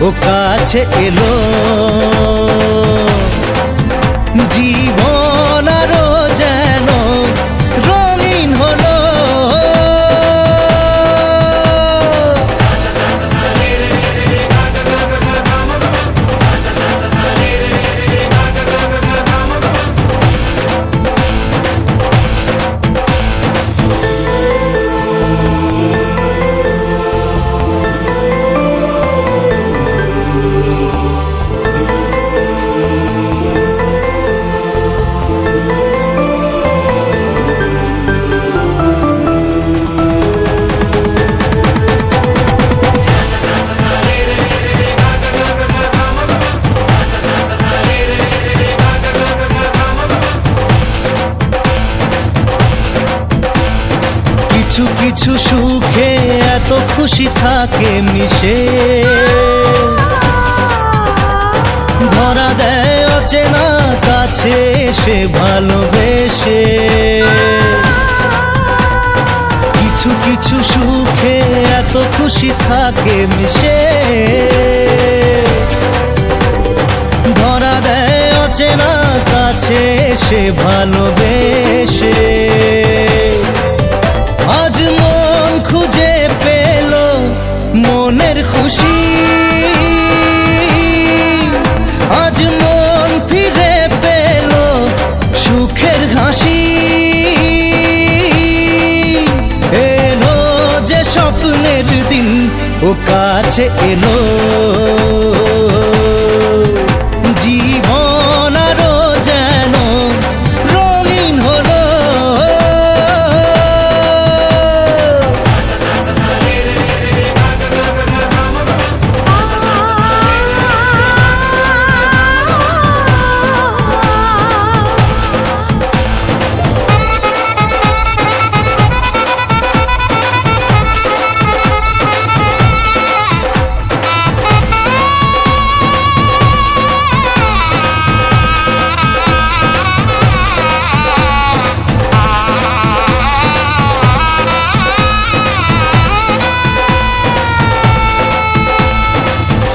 ও কাছে এলো, জীবন আরো যেন রঙিন হলো। কিছু কিছু সুখে এত খুশি থাকে মিশে, ধরা দেয় অচেনা কাছে এসে ভালোবেসে। কিছু কিছু সুখে এত খুশি থাকে মিশে, ধরা দেয় অচেনা কাছে এসে ভালোবেসে। আজ মন খুঁজে পেল মনের খুশি, আজ মন ফিরে পেল সুখের হাসি। এলো যে স্বপ্নের দিন, ও কাছে এলো, জীবন আরো যেন রঙিন হলো।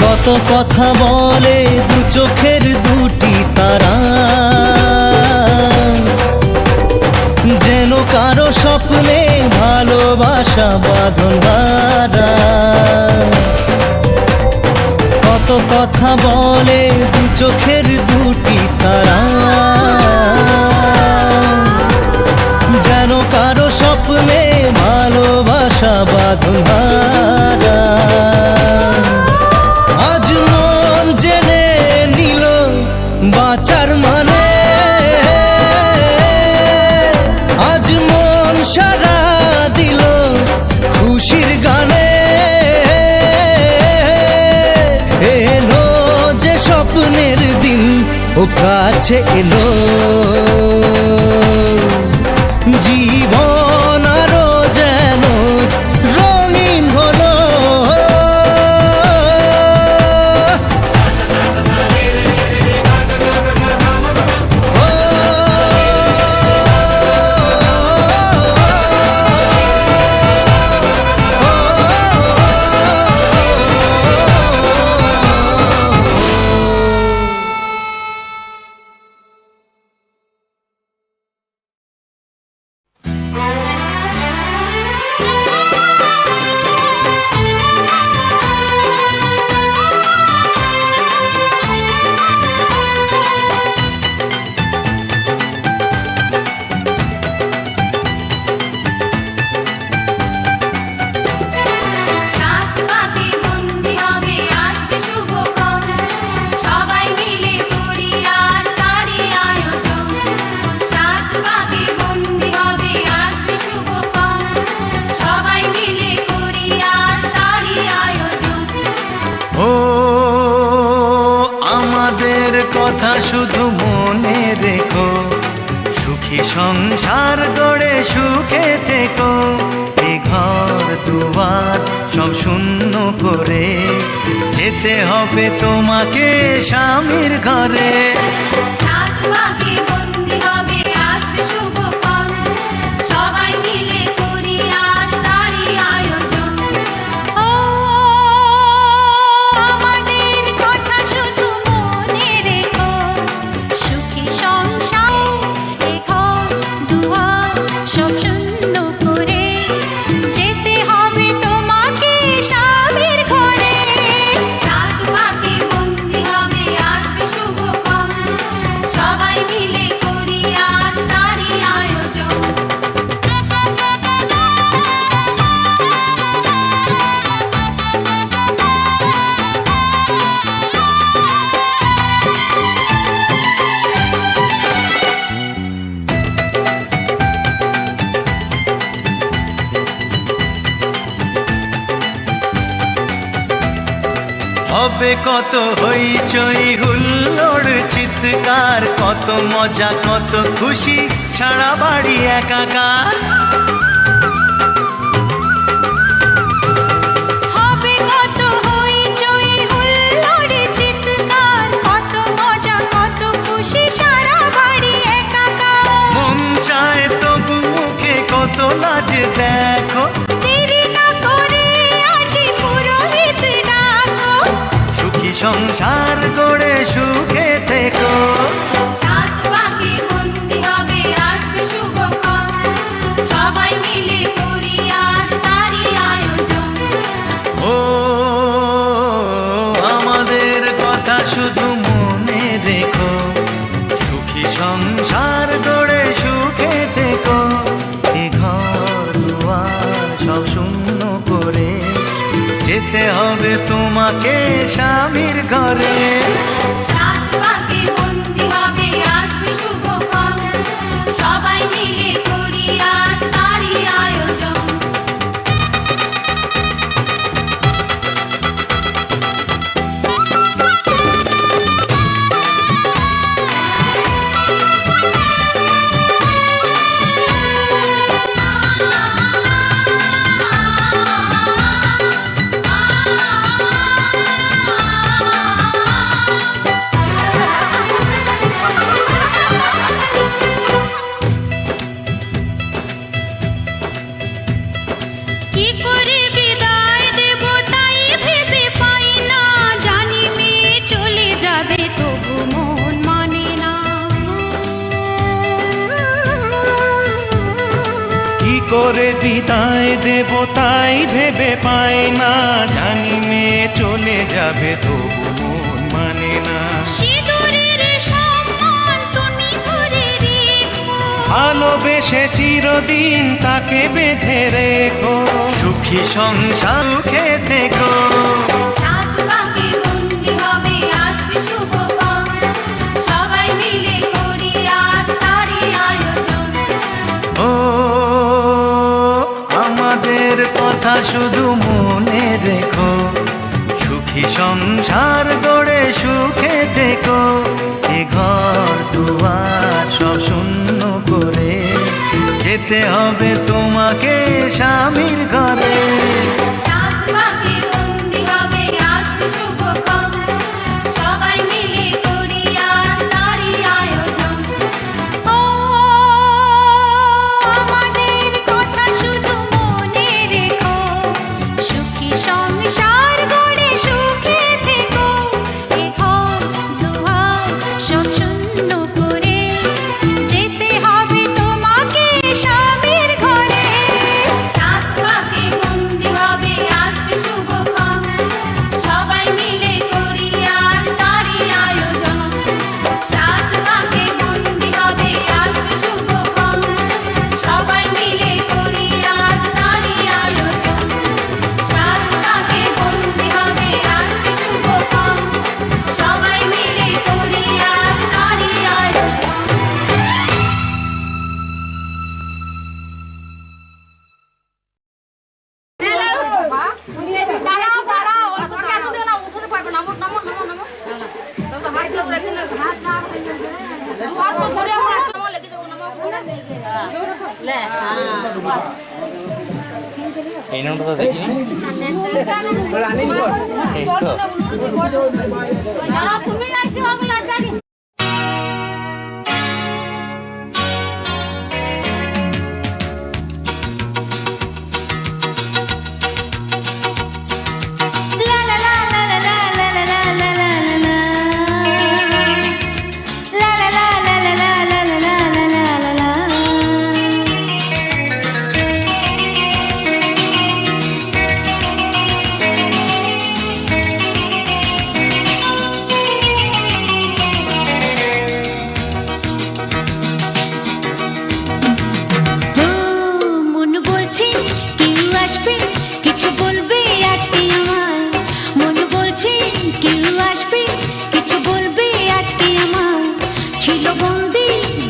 কত কথা বলে দু চোখের দুটি তারা, যেন কারো স্বপ্নে ভালোবাসা বাঁধন হারা। কত কথা বলে দু চোখের দুটি তারা, যেন কারো স্বপ্নে ভালোবাসা বাঁধন হারা। আজ মন জেনে নিল বাঁচার মানে, আজ মন সারা দিল খুশির গানে। এলো যে স্বপ্নের দিন, ও কাছে এলো, জীবন আরো যেন রঙিন হলো। কথা শুধু মনে রেখো, সুখী সংসার গড়ে সুখে থেকো। এ ঘর দুয়ার সব শূন্য করে যেতে হবে তোমাকে স্বামীর ঘরে। আমাদের হবে কত হইচই হুল্লোড় চিৎকার, কত মজা কত খুশি, সারা বাড়ি একাকার। হবে কত হইচই হুল্লোড় চিৎকার, কত মজা কত খুশি, সারা বাড়ি একাকার। মন চায় তবু মুখে কত লাজ দেখো, দেরি না করে আজি পুরোহিত ডাকো। সুখী সংসার গড়ে সুখে থেকো। সাত পাকে বন্দি হবে আসবে শুভক্ষণ, সবাই মিলে করি আজ তারই আয়োজন। ও আমাদের কথা শুধু মনে রেখো, সুখী সংসার গড়ে সুখে থেকো। এ ঘর দুয়ার সব শূন্য করে যেতে হবে তোমাকে স্বামীর ঘরে। সাত পাকে বন্দি হবে আসবে শুভক্ষণ, সবাই মিলে করি আজ তারই আয়োজন। কি করে বিদায় দেব তাই ভেবে পাই না, জানি মেয়ে চলে যাবে তবু মন মানে না। কি করে বিদায় দেব তাই ভেবে পাই না, জানি মেয়ে চলে যাবে তবু মন মানে না। সিঁদুরের সম্মান তুমি ধরে রেখো, ভালোবেসে চিরদিন তাকে বেঁধে রেখো, সুখী সংসার সুখে থেকো। সাত পাকে বন্দি হবে আসবে শুভক্ষণ, সবাই মিলে করি আজ তারই আয়োজন। ও আমাদের কথা শুধু মনে রেখো, সুখী সংসার গড়ে সুখে থেকো। এ ঘর দুয়ার সব শূন্য করে যেতে হবে তোমাকে স্বামীর ঘরে। সাত পাকে বন্দি হবে আসবে শুভক্ষণ, সবাই মিলে করি আজ তারই আয়োজন। ও আমাদের কথা শুধু মনে রেখো, সুখী সংসার গড়ে সুখে থেকো। এ ঘর দুয়ার সব শূন্য করে যেতে হবে তোমাকে স্বামীর ঘরে। সাত পাকে বন্দি হবে আসবে শুভক্ষণ, সবাই মিলে করি আজ তারই আয়োজন। সাত পাকে বন্দি হবে আসবে শুভক্ষণ, সবাই মিলে করি আজ তারই আয়োজন। সাত পাকে বন্দি হবে আসবে শুভক্ষণ, সবাই মিলে করি আজ তারই আয়োজন। এই নামটা দেখিনি এই তো তুমি আইসি ওগুলা জানি।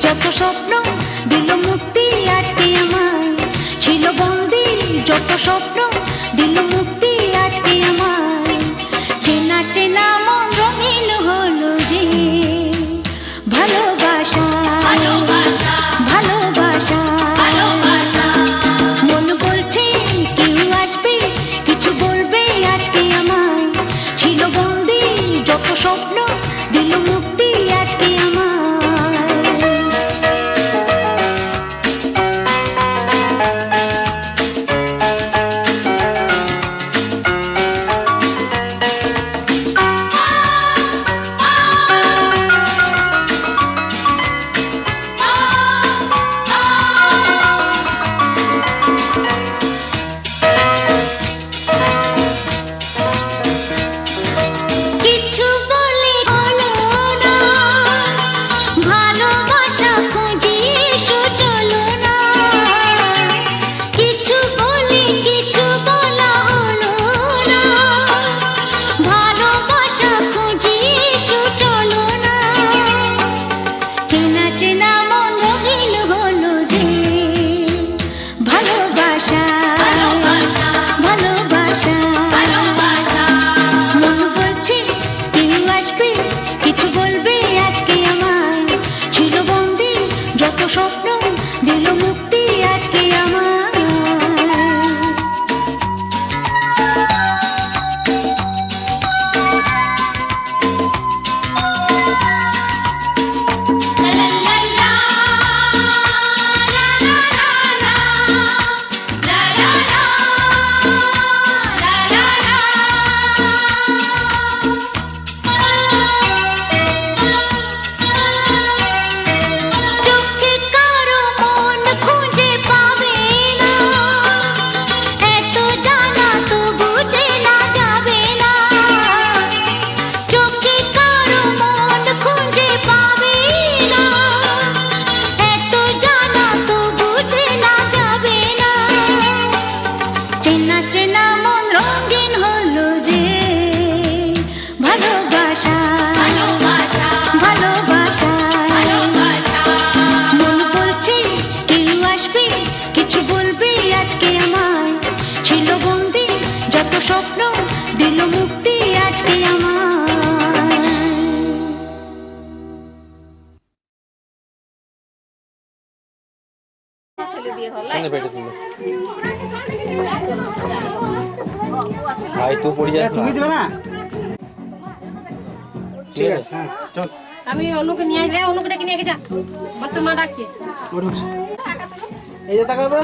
যত স্বপ্ন দিল মুক্তি আজকে আমার, ছিল বন্দি যত স্বপ্ন দিল মুক্তি আজকে আমার। চেনা চেনা বলবি আজকে আমায়, ছিল বন্দি যত স্বপ্ন দিল মুক্তি আজকে আমায়। ভাই তুই পড়ে যাস তুমি দিবে না? ঠিক আছে হ্যাঁ চল। আমি অনুকে নিয়ে আসবে, অনুকে ডেকে নিয়ে যা, তোর মা ডাকছে। এই যে তাকাবে।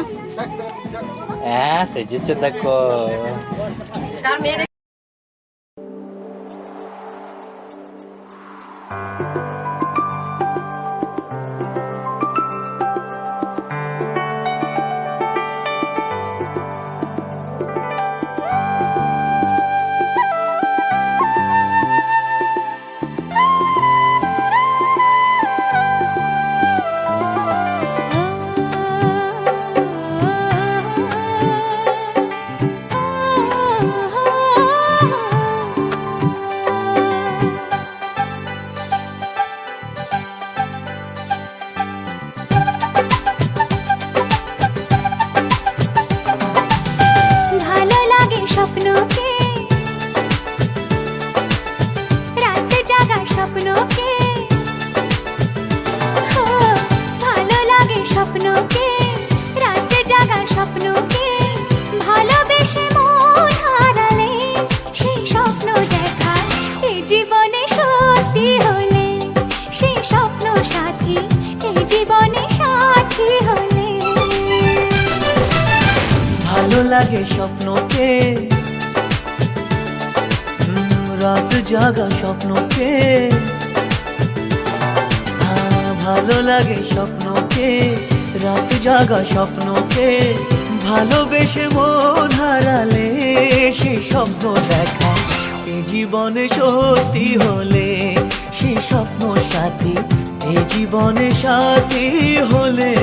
হ্যাঁ সেজেছে দেখো তার মেয়ে ভালো লাগে স্বপ্নকে, রাত জাগা স্বপ্নকে, ও, ভালো লাগে স্বপ্নকে, রাত জাগা স্বপ্নকে, ভালোবেসে মন হারালে সেই স্বপ্ন দেখা এই জীবনে সত্যি হলে, সেই স্বপ্ন সাথী এই জীবনে সাথী হলে। ভালো লাগে স্বপ্নকে, রাত জাগা স্বপ্নকে, ভালো লাগে স্বপ্নকে, রাত জাগা স্বপ্নকে, ভালোবেসে মন হারালে সে স্বপ্ন দেখা এই জীবনে সত্যি হলে, সে স্বপ্ন সাথী এই জীবনে সাথী হলে।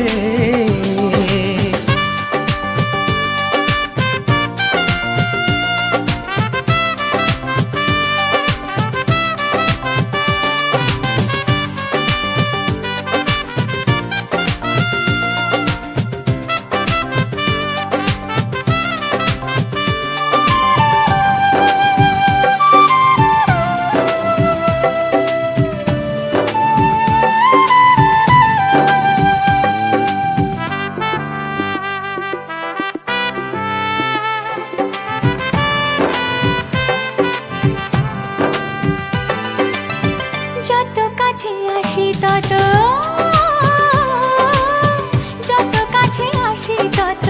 যত কাছে আসি তত, যত কাছে আসি তত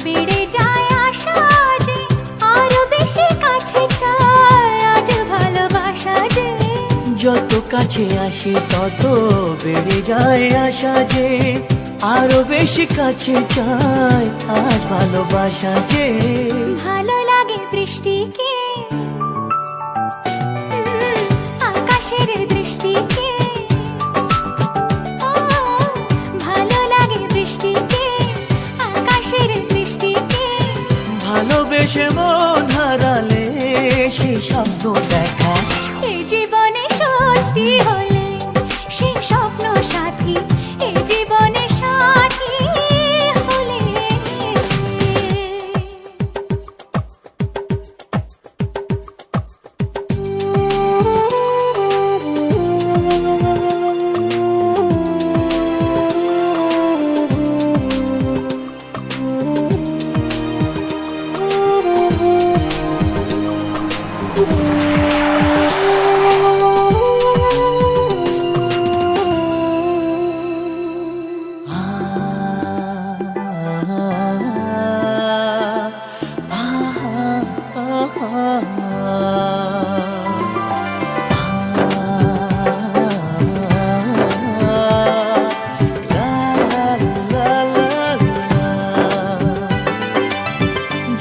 বেড়ে যায় আশা যে আরো বেশি কাছে চাই আজ ভালোবাসা যে। যত কাছে আসে তত বেড়ে যায় আশা যে আরো বেশি কাছে চাই আজ ভালোবাসা যে। ভালো লাগে বৃষ্টিকে, আকাশের দৃষ্টিকে, ও, ভালো লাগে বৃষ্টিকে, আকাশের দৃষ্টিকে, ভালোবেসে মন হারালে সে স্বপ্ন দেখা এই জীবনে সত্যি হলে, সেই স্বপ্ন সাথী এই জীবনে সাথী হলে।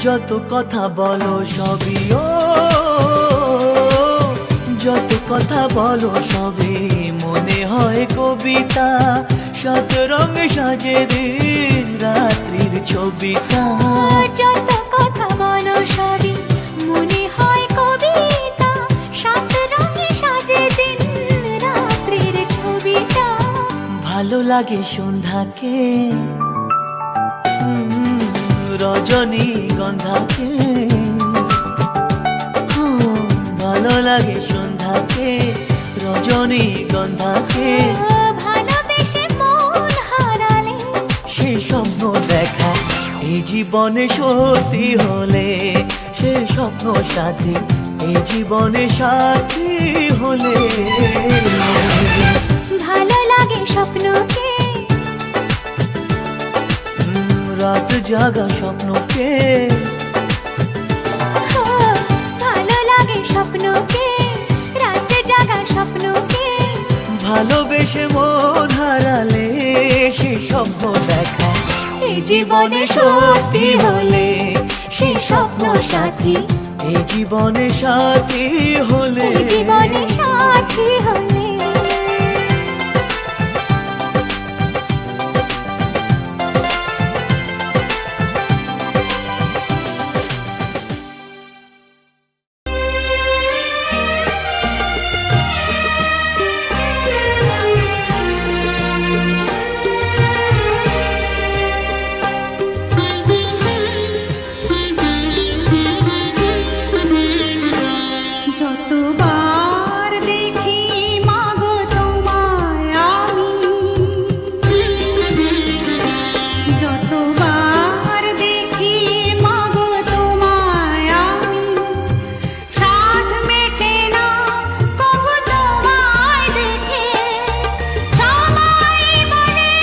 যত কথা বলো সবই ও, যত কথা বলো সবই মনে হয় কবিতা, শত রঙে সাজে দিন রাত্রির ছবিটা। যত কথা বলো সবই মনে হয় কবিতা, সাত রঙে সাজে দিন রাত্রির ছবিটা। ভালো লাগে সন্ধ্যাকে, রজনীগন্ধাকে, ভালো লাগে সন্ধ্যাকে, রজনীগন্ধাকে। ভালোবেসে মন হারালে সে স্বপ্ন দেখা এই জীবনে সত্যি হলে, সে স্বপ্ন সাথী এই জীবনে সাথী হলে। ভালো লাগে স্বপ্নকে, রাত জাগা স্বপ্নকে, ভালো লাগে স্বপ্নকে, রাতে জাগা স্বপ্নকে। ভালোবেসে মন হারালে সে স্বপ্ন দেখা এই জীবনে সত্যি হলে, সে স্বপ্ন সাথী এই জীবনে সাথী হলে। এই জীবনে সাথী হলে। যতবার দেখি মাগো তোমায় আমি, যতবার দেখি মাগো তোমায় আমি, সাধ মেটে না কবু তোমায় দেখে। সবাই বলে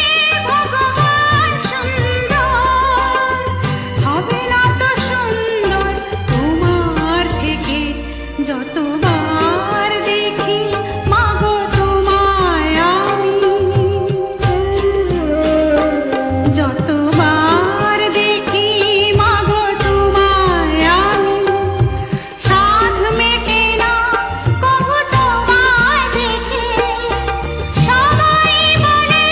ভগবান সুন্দর, হবে না তো সুন্দর তোমার থেকে। যতবার দেখি মাগো তোমায় আমি, যতবার দেখি মাগো তোমায় আমি, সাধ মেটে না কবু তোমায় দেখে। সবাই বলে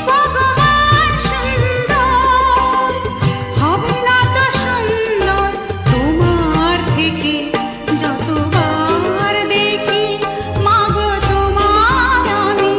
ভগবান সুন্দর, হবে না তো সুন্দর তোমার থেকে। যতবার দেখি মাগো তোমায় আমি।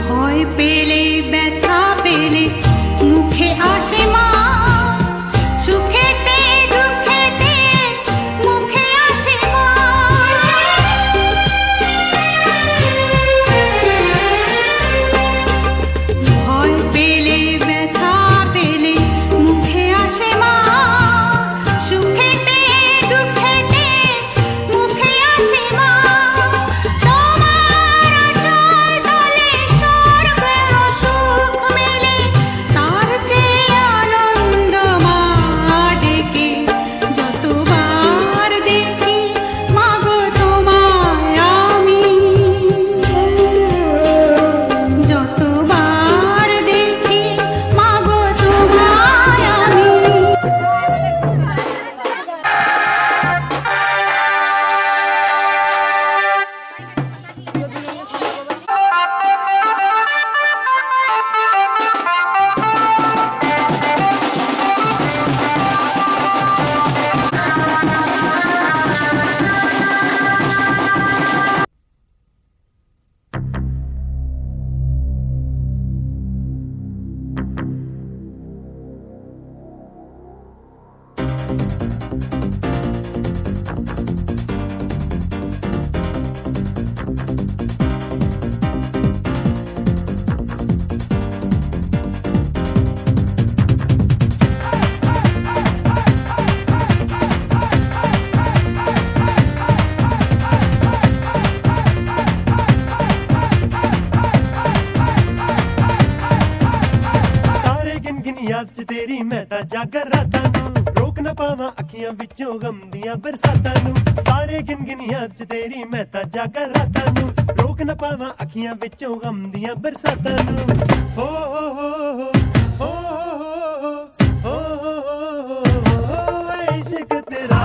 ভয় পেলে ব্যথা পেলে মুখে আসে মা, সুখেতে দুঃখেতে মুখে আসে মা। ভয় পেলে ব্যথা পেলে মুখে আসে মা, সুখেতে দুঃখেতে মুখে আসে মা। তোমার আঁচল তলে স্বর্গের সুখ মেলে, তার চেয়ে আনন্দ মা ডেকে। যতবার দেখি মাগো তোমায় আমি, যতবার দেখি মাগো তোমায় আমি। याद च तेरी मैं तां जागर रातां नूं, रोक ना पावां अखियां विचों गम दियां बरसातां नूं। तारे गिन गिन याद च तेरी मैं तां जागर रातां नूं, रोक ना पावां अखियां विचों गम दियां बरसातां नूं। हो हो हो हो हो हो हो हो हो हो इश्क तेरा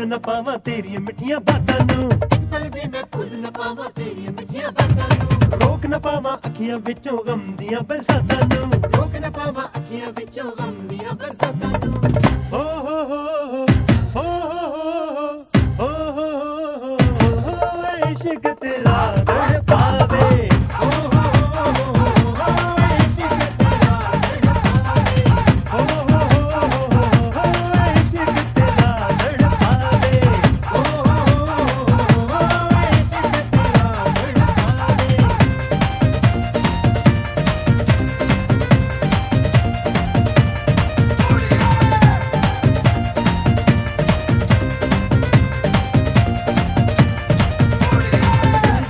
ਭੁੱਲ ਨਾ ਪਾਵਾਂ ਤੇਰੀਆਂ ਮਿੱਠੀਆਂ ਬਾਤਾਂ ਨੂੰ ਇੱਕ ਪਲ ਵੀ ਮੈਂ ਭੁੱਲ ਨਾ ਪਾਵਾਂ ਤੇਰੀਆਂ ਮਿੱਠੀਆਂ ਬਾਤਾਂ ਨੂੰ ਰੋਕ ਨਾ ਪਾਵਾਂ ਅੱਖੀਆਂ ਵਿੱਚੋਂ ਗਮ ਦੀਆਂ ਬਰਸਾਤਾਂ ਨੂੰ ਰੋਕ ਨਾ ਪਾਵਾਂ ਅੱਖੀਆਂ ਵਿੱਚੋਂ ਗਮ ਦੀਆਂ ਬਰਸਾਤਾਂ ਨੂੰ ਹੋ ਹੋ ਹੋ ਹੋ ਹੋ ਹੋ ਹੋ ਇਸ਼ਕ ਤੇਰਾ ਦੜ ਪਾਵੇ ਹੋ ਹੋ ਹੋ ਇਸ਼ਕ ਤੇਰਾ ਦੜ ਪਾਵੇ ਹੋ ਹੋ ਹੋ ਇਸ਼ਕ ਤੇਰਾ ਦੜ ਪਾਵੇ ਹੋ ਹੋ ਹੋ ਇਸ਼ਕ ਤੇਰਾ ਦੜ ਪਾਵੇ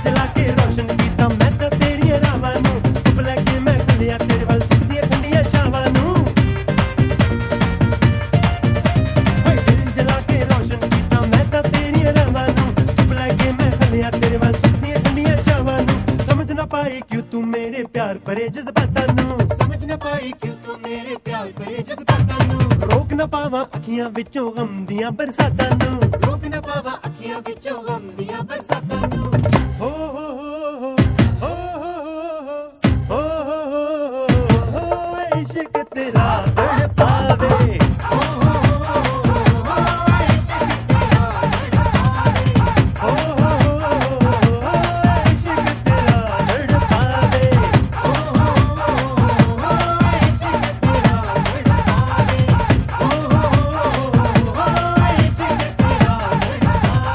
ਜਲਾ ਕੇ ਰੋਸ਼ਨ ਕੀਤਾ ਮੈਂ ਤਾਂ ਤੇਰੀਆਂ ਰਾਵਾਂ ਨੂੰ ਚੁੱਪ ਲੈ ਕੇ ਮੈਂ ਖਲਿਆ ਤੇਰੇ ਵੱਲ ਸੁੱਕਦੀਆਂ ਠੰਡੀਆਂ ਛਾਵਾਂ ਨੂੰ ਹੋਏ ਦਿਲ ਜਲਾ ਕੇ ਰੋਸ਼ਨ ਕੀਤਾ ਮੈਂ ਤਾਂ ਤੇਰੀਆਂ ਰਾਵਾਂ ਨੂੰ ਚੁੱਪ ਲੈ ਕੇ ਮੈਂ ਖਲਿਆ ਤੇਰੇ ਵੱਲ ਸੁੱਕਦੀਆਂ ਠੰਡੀਆਂ ਛਾਵਾਂ ਨੂੰ ਸਮਝ ਨਾ ਪਾਈ ਕਿਉਂ ਤੂੰ ਮੇਰੇ ਪਿਆਰ ਭਰੇ ਜਜ਼ਬਾਤਾਂ ਨੂੰ ਸਮਝ ਨਾ ਪਾਈ ਕਿਉਂ ਤੂੰ ਮੇਰੇ ਪਿਆਰ ਭਰੇ ਜਜ਼ਬਾਤਾਂ ਨੂੰ ਰੋਕ ਨਾ ਪਾਵਾਂ ਅੱਖੀਆਂ ਵਿੱਚੋਂ ਗਮ ਦੀਆਂ ਬਰਸਾਤਾਂ ਨੂੰ ਰੋਕ ਨਾ ਪਾਵਾਂ ਅੱਖੀਆਂ ਵਿੱਚੋਂ ਗਮ ਦੀਆਂ ਬਰਸਾਤਾਂ ਨੂੰ ਹੋ ਹੋ ਹੋ ਹੋ ਹੋ ਹੋ ਹੋ ਇਸ਼ਕ ਤੇਰਾ ਦੜ ਪਾਵੇ ਹੋ ਹੋ ਹੋ ਇਸ਼ਕ ਤੇਰਾ ਦੜ ਪਾਵੇ ਹੋ ਹੋ ਹੋ ਇਸ਼ਕ ਤੇਰਾ ਦੜ ਪਾਵੇ ਹੋ ਹੋ ਹੋ ਇਸ਼ਕ ਤੇਰਾ ਦੜ ਪਾਵੇ ਹੋ ਹੋ ਹੋ ਇਸ਼ਕ ਤੇਰਾ ਦੜ ਪਾਵੇ ਹੋ ਹੋ ਹੋ ਇਸ਼ਕ ਤੇਰਾ ਦੜ ਪਾਵੇ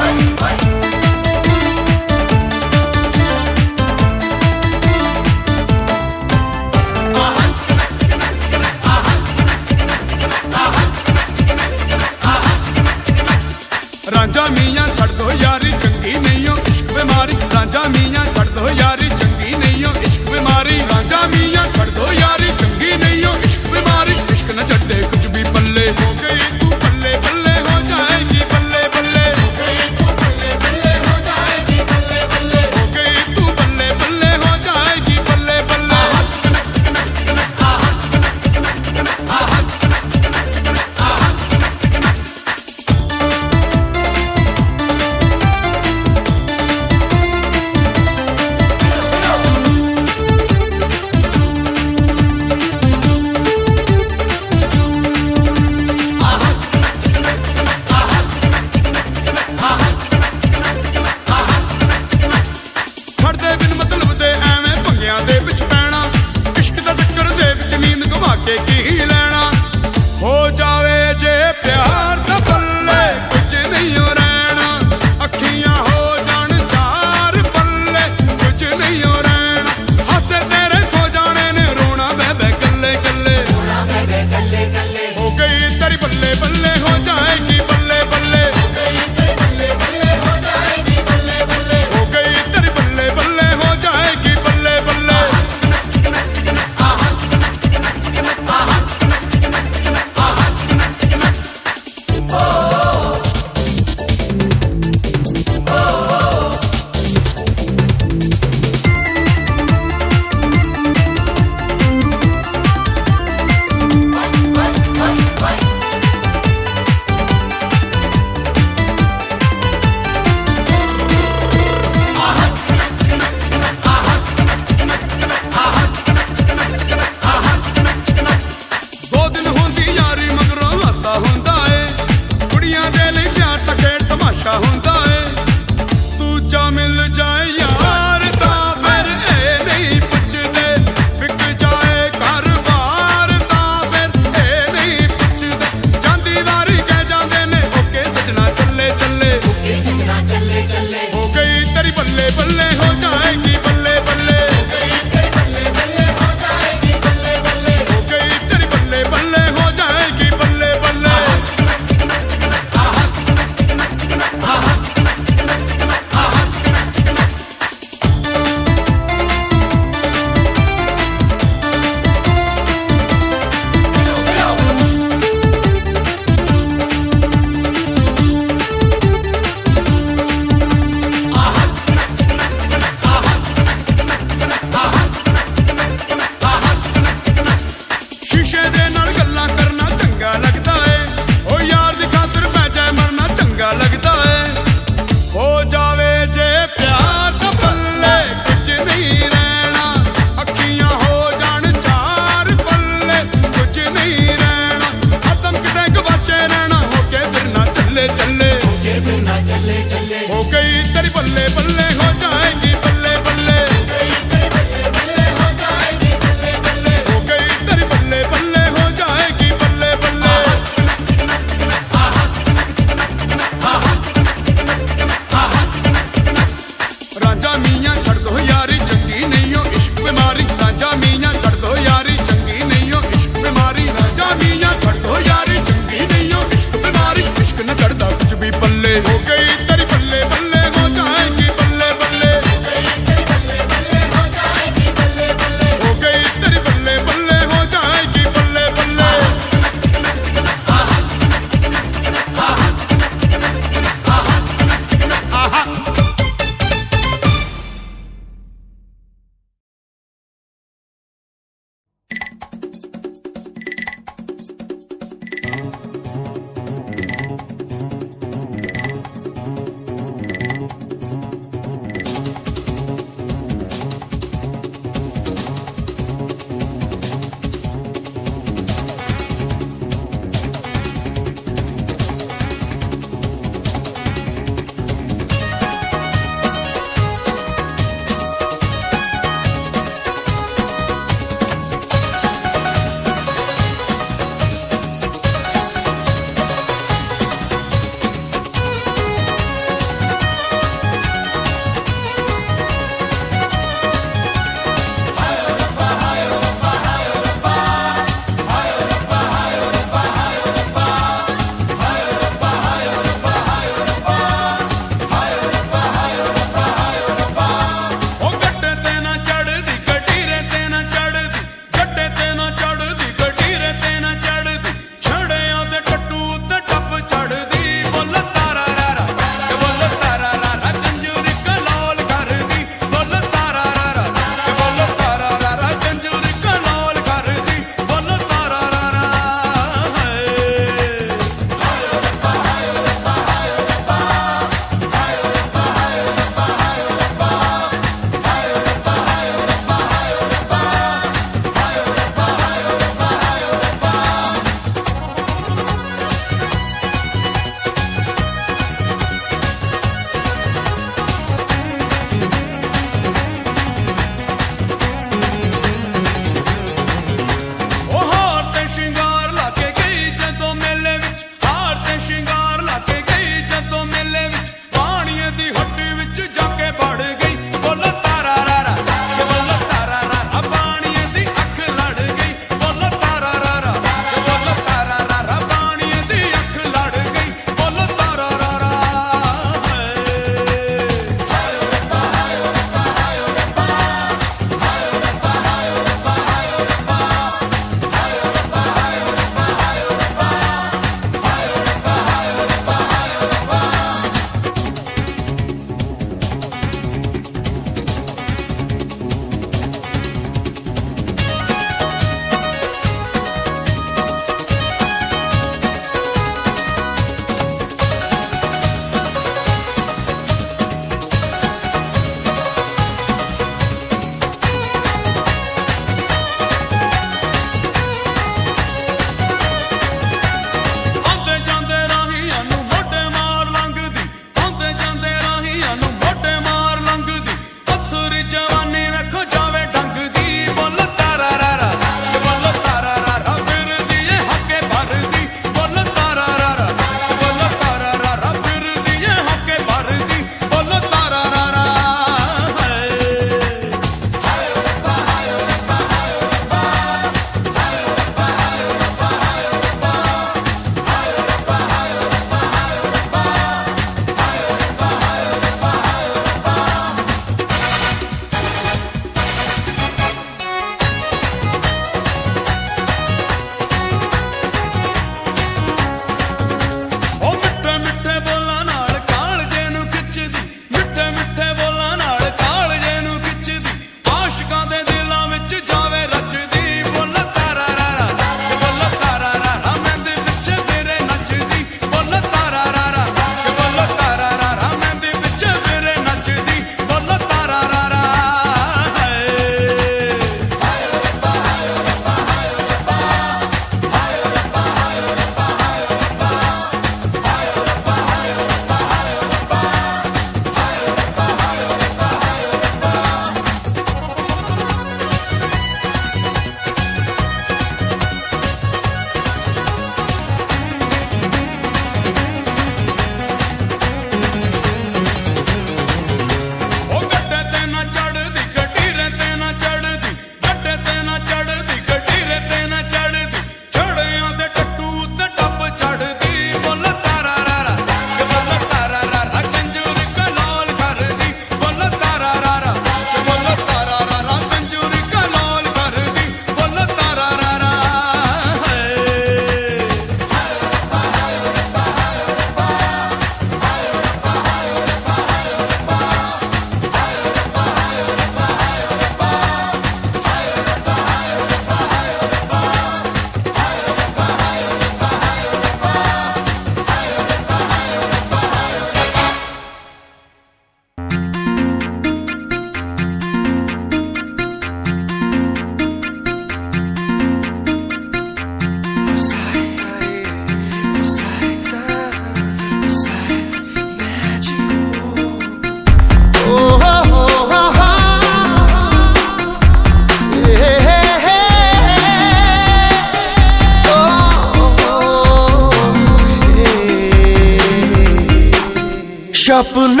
স্বপ্ন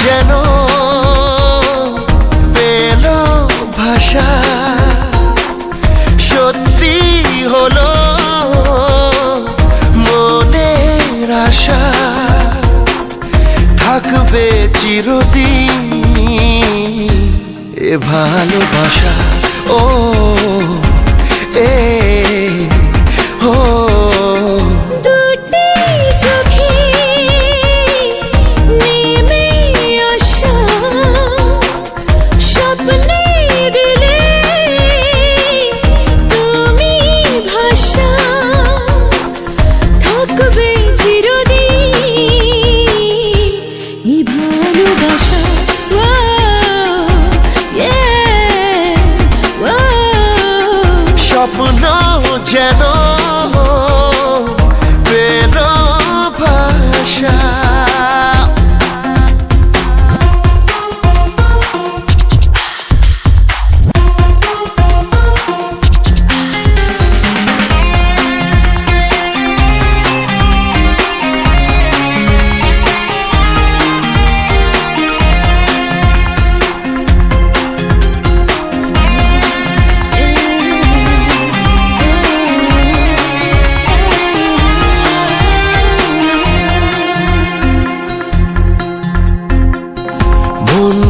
যেন পেল ভাষা, সত্যি হলো মনের আশা, থাকবে চিরদিন এ ভালোবাসা। ও এ ও দুটি চোখে নেমে আসা স্বপ্নে দিলে তুমি ভাষা, থাকবে চিরদিন এই ভালোবাসা। স্বপ্ন যেন পেল ভাষা।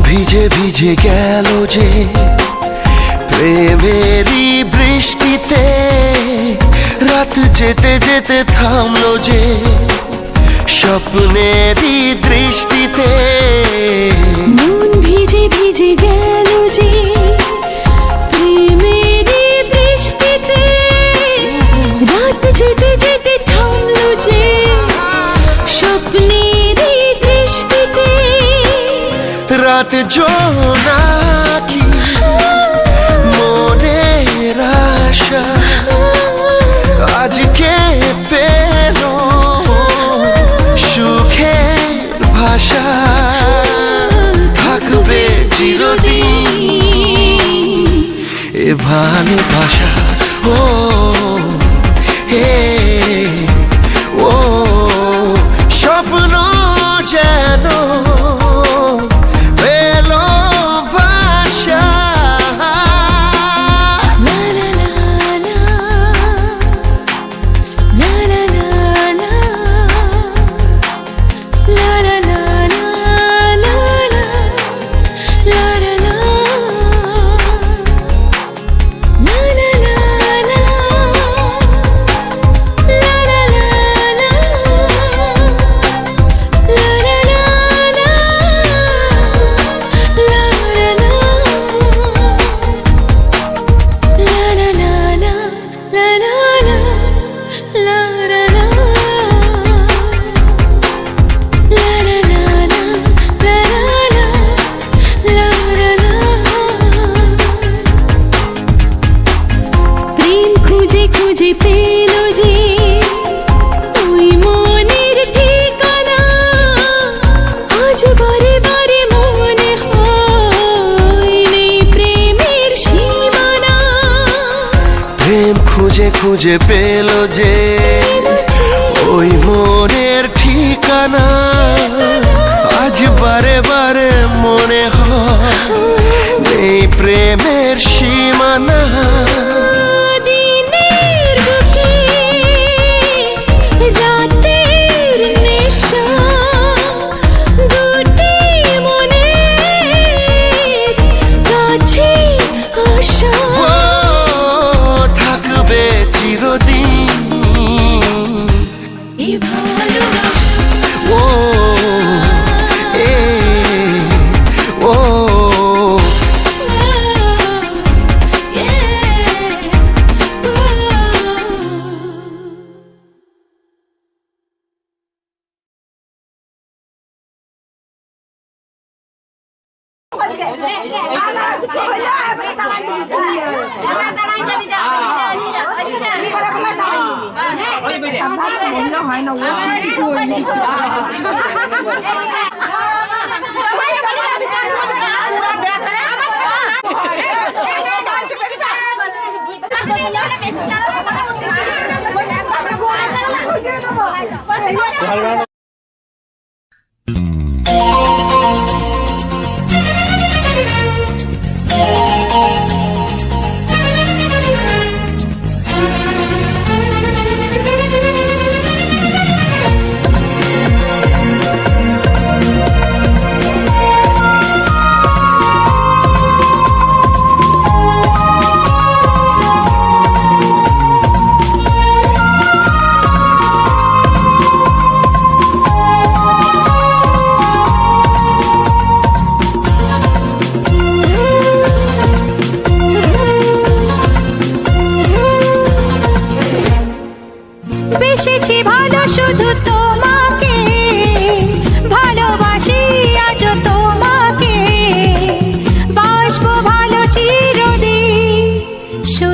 ভিজে ভিজে গেল যে প্রেমেরই বৃষ্টিতে, রাত যেতে যেতে থামলো যে স্বপ্নেরই দৃষ্টিতে। মন ভিজে ভিজে গেল যে প্রেমেরই বৃষ্টিতে, রাত যেতে যেতে থামলো যে স্বপ্নেরই দৃষ্টিতে। রাত জোনাকি মনের আশা আজকে পেল সুখের ভাষা, থাকবে চিরদিন এ ভালোবাসা। ও হে ও স্বপ্ন যেন খুঁজে পেল যে ওই মনের ঠিকানা, আজ বারে বারে মনে হয় নেই প্রেমের সীমানা। দিনের বুকে রাতের নেশা, দুটি মনের কাছে আসা, থাকবে চিরদিন এই ভালোবাসা। ও এ ও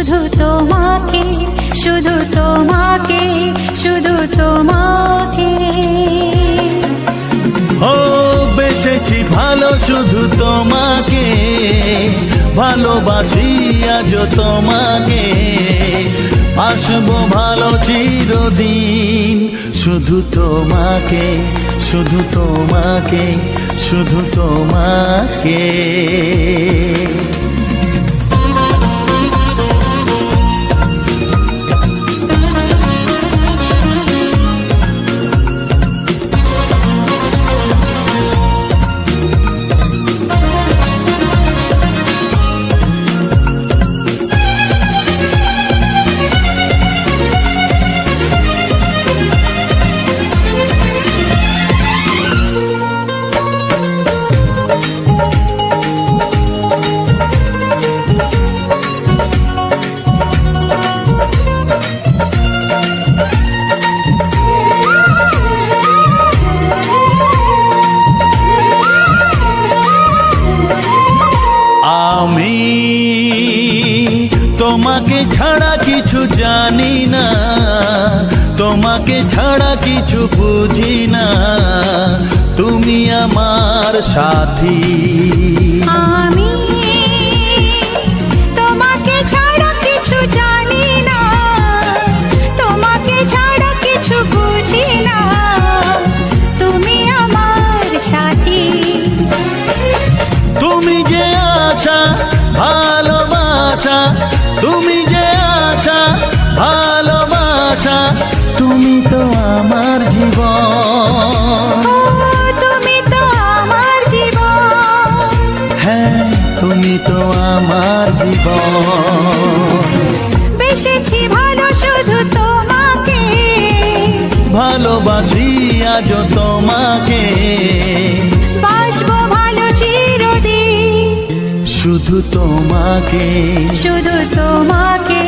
শুধু তোমাকে, শুধু তোমাকে, শুধু তোমাকে। ও বেসেছি ভালো শুধু তোমাকে, ভালোবাসি আজ তোমাকে, আসবো ভালো চিরদিন, শুধু তোমাকে, শুধু তোমাকে, শুধু তোমাকে। আমি তোমাকে ছাড়া কিছু জানি না, তোমাকে ছাড়া কিছু বুঝি না, তুমি আমার সাথী। আমি তোমাকে ছাড়া কিছু জানি না, তোমাকে ছাড়া কিছু বুঝি না, তুমি আমার সাথী। তুমি যে আশা ভালোবাসা, তুমি যে আশা ভালোবাসা, তুমি তো আমার জীবন। ও, তুমি তো আমার জীবন। হ্যাঁ তুমি তো আমার জীবন। বেসেছি ভালো শুধু তোমাকে, ভালোবাসি আজ তোমাকে, বাসবো ভালো চিরদিন, শুধু তোমাকে, শুধু তোমাকে,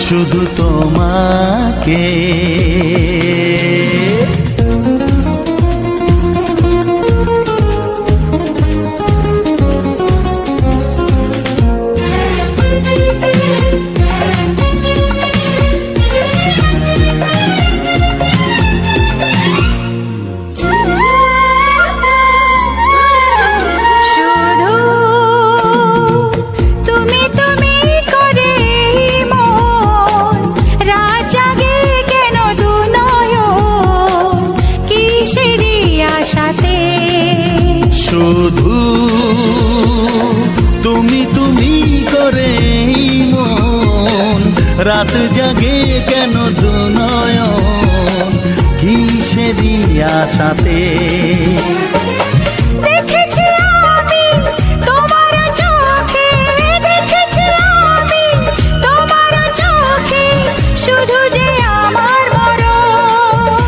শুধু তোমাকে। শুধু তুমি তুমি করে মন রাত জাগে কেন দু নয়ন, কিসেরই আশাতে। শুধু তুমি তুমি করে মন রাত জাগে কেন দু নয়ন, কিসেরই আশাতে। দেখেছি আমি তোমার চোখে, দেখেছি আমি তোমার চোখে, শুধু যে আমার মরণ,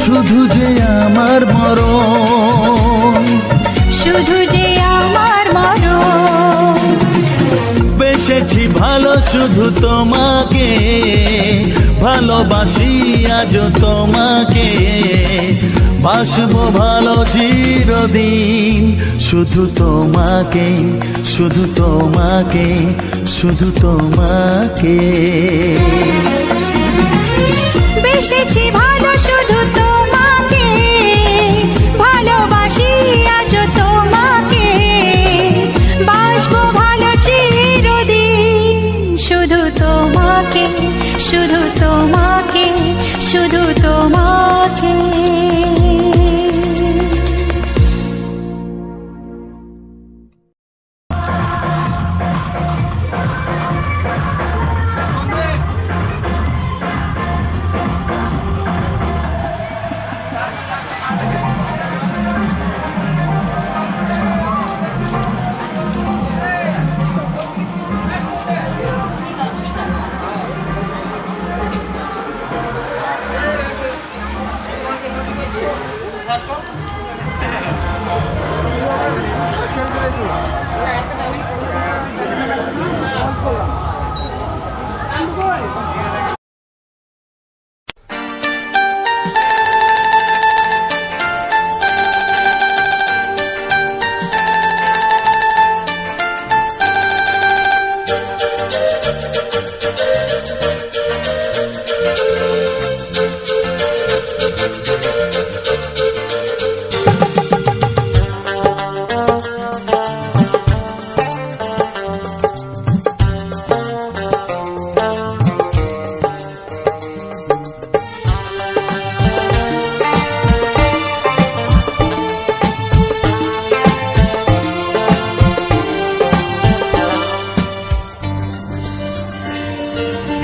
শুধু যে আমার মরণ, শুধু যে আমার মরণ। বেসেছি ভালো শুধু তোমাকে, ভালোবাসি আজ তোমাকে, বাসবো ভালো চিরদিন, শুধু তোমাকে, শুধু তোমাকে, শুধু তোমাকে। বেসেছি ভালো শুধু তোমাকে, ভালোবাসি আজ তোমাকে, বাসবো ভালো চিরদিন, শুধু তোমাকে, শুধু তোমাকে, শুধু তোমাকে। ও